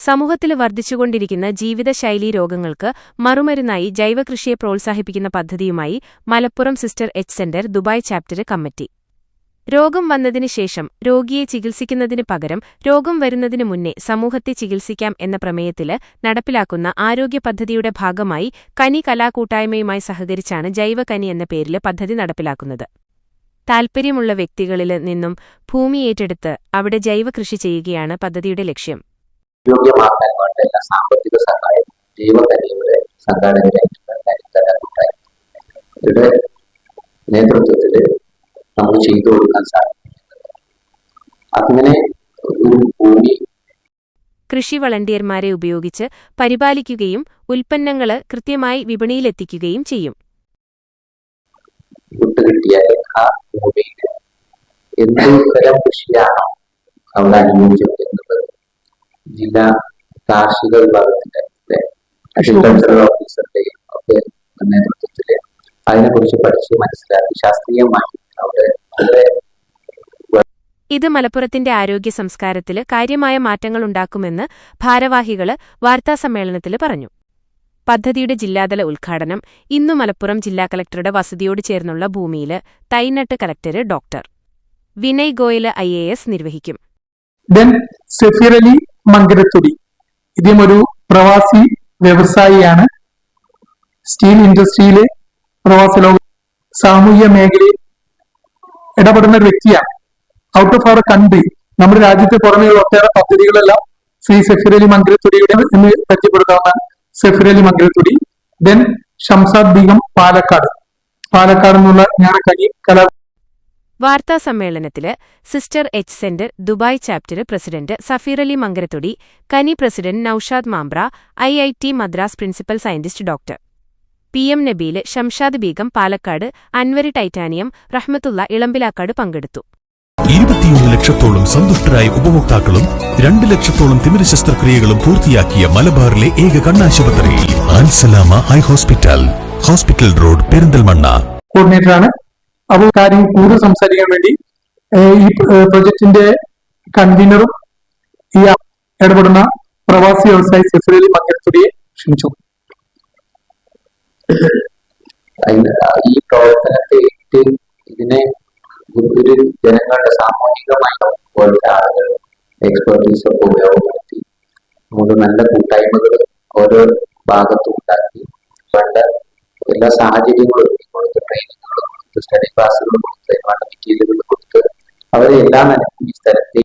സമൂഹത്തിൽ വർദ്ധിച്ചുകൊണ്ടിരിക്കുന്ന ജീവിതശൈലീ രോഗങ്ങൾക്ക് മറുമരുന്നായി ജൈവകൃഷിയെ പ്രോത്സാഹിപ്പിക്കുന്ന പദ്ധതിയുമായി Malappuram sister H centre Dubai chapter committee. രോഗം വന്നതിന് ശേഷം രോഗിയെ ചികിത്സിക്കുന്നതിന് പകരം രോഗം വരുന്നതിന് മുന്നേ സമൂഹത്തെ ചികിത്സിക്കാം എന്ന പ്രമേയത്തില് നടപ്പിലാക്കുന്ന ആരോഗ്യ പദ്ധതിയുടെ ഭാഗമായി കനി കലാകൂട്ടായ്മയുമായി സഹകരിച്ചാണ് ജൈവകനി എന്ന പേരില് പദ്ധതി നടപ്പിലാക്കുന്നത്. താൽപ്പര്യമുള്ള വ്യക്തികളിൽ നിന്നും ഭൂമി ഏറ്റെടുത്ത് അവിടെ ജൈവകൃഷി ചെയ്യുകയാണ് പദ്ധതിയുടെ ലക്ഷ്യം. യോഗ്യമാക്കാൻ വേണ്ട എല്ലാ സാമ്പത്തിക സഹായം ജൈവകനിയുടെ സംഘാടകരായിട്ടുള്ള കലാകൂട്ടായ്മയുടെ നേതൃത്വത്തിൽ നമുക്ക് ചെയ്തു കൊടുക്കാൻ സാധിക്കുന്നത്. അങ്ങനെ ഒരു ഭൂമി കൃഷി വളണ്ടിയർമാരെ ഉപയോഗിച്ച് പരിപാലിക്കുകയും ഉൽപ്പന്നങ്ങൾ കൃത്യമായി വിപണിയിലെത്തിക്കുകയും ചെയ്യും. വിട്ടുകിട്ടിയാൽ ആ ഭൂമിയിൽ എന്ത് തരം കൃഷിയാണോ അവിടെ അനുയോജ്യപ്പെടുന്നത് ജില്ലാ കാർഷിക വിഭാഗത്തിന്റെ അഗ്രികൾച്ചറൽ ഓഫീസറുടെയും ഒക്കെ നേതൃത്വത്തില് അതിനെക്കുറിച്ച് പഠിച്ച് മനസ്സിലാക്കി ശാസ്ത്രീയമായി അവിടെ ഇത് മലപ്പുറത്തിന്റെ ആരോഗ്യ സംസ്കാരത്തില് കാര്യമായ മാറ്റങ്ങളുണ്ടാക്കുമെന്ന് ഭാരവാഹികള് വാർത്താസമ്മേളനത്തിൽ പറഞ്ഞു. പദ്ധതിയുടെ ജില്ലാതല ഉദ്ഘാടനം ഇന്നു മലപ്പുറം ജില്ലാ കളക്ടറുടെ വസതിയോട് ചേർന്നുള്ള ഭൂമിയില് തൈനട്ട് collector doctor Vinay Goyal IAS നിർവഹിക്കും. സഫീർ അലി മങ്കരത്തുടി ഇദ്ദേഹം ഒരു പ്രവാസി വ്യവസായിയാണ്. സ്റ്റീൽ ഇൻഡസ്ട്രിയിലെ പ്രവാസ ലോക സാമൂഹ്യ മേഖലയിൽ ഇടപെടുന്ന ഒരു വ്യക്തിയാണ്. ഔട്ട് ഓഫ് അവർ കൺട്രി നമ്മുടെ രാജ്യത്തെ പുറമെയുള്ള ഒട്ടേറെ പദ്ധതികളെല്ലാം ശ്രീ സഫീർ അലി മങ്കരത്തുടിയുടെ എന്ന് പരിചയപ്പെടുത്താവുന്ന സഫീർ അലി മങ്കരത്തുടി. ഷംസാദ് ബീഗം പാലക്കാട് എന്നുള്ള ഞാനക്കനി കലാ. വാർത്താസമ്മേളനത്തില് sister H centre Dubai chapter president Safeer Ali മങ്കരത്തുടി, Kani president Noushad Mambra, IIT Madras principal scientist doctor PM Nabeel, Shamshad Begum Palakkad, Anwari titanium, Rahmathulla Elambilakkad പങ്കെടുത്തു. 21 ലക്ഷത്തോളം സന്തുഷ്ടരായ ഉപഭോക്താക്കളും 2 ലക്ഷത്തോളം തിമിര ശസ്ത്രക്രിയകളും പൂർത്തിയാക്കിയ മലബാറിലെ ഏക കണ്ണാശുപത്രി Alsalama eye hospital road Perinthalmanna കോർഡിനേറ്ററാണ്. അപ്പോൾ കാര്യം കൂടുതൽ സംസാരിക്കാൻ വേണ്ടി ഈ പ്രൊജക്ടിന്റെ കൺവീനറും ഈ ഇടപെടുന്ന പ്രവാസി വ്യവസായി സഫീർ അലി മങ്കരത്തുടിയെ ക്ഷണിച്ചു. ഈ പ്രവർത്തനത്തെ ഇതിനെ ഒരു ജനങ്ങളുടെ സാമൂഹികമായി പോലത്തെ ആളുകൾ എക്സ്പെർട്ടീസ് ഒക്കെ ഉപയോഗപ്പെടുത്തി നമുക്ക് നല്ല കൂട്ടായ്മകൾ ഓരോ ഭാഗത്തും ഉണ്ടാക്കി വേണ്ട എല്ലാ സാഹചര്യങ്ങളും കൊടുത്ത് ട്രെയിനിങ്ങുകൾ കൊടുത്ത് സ്റ്റഡി ക്ലാസ്സുകൾ കൊടുത്ത് മെറ്റീരിയലുകൾ കൊടുത്ത് അവരെ എല്ലാ നിലയ്ക്കും ഈ സ്ഥലത്തെ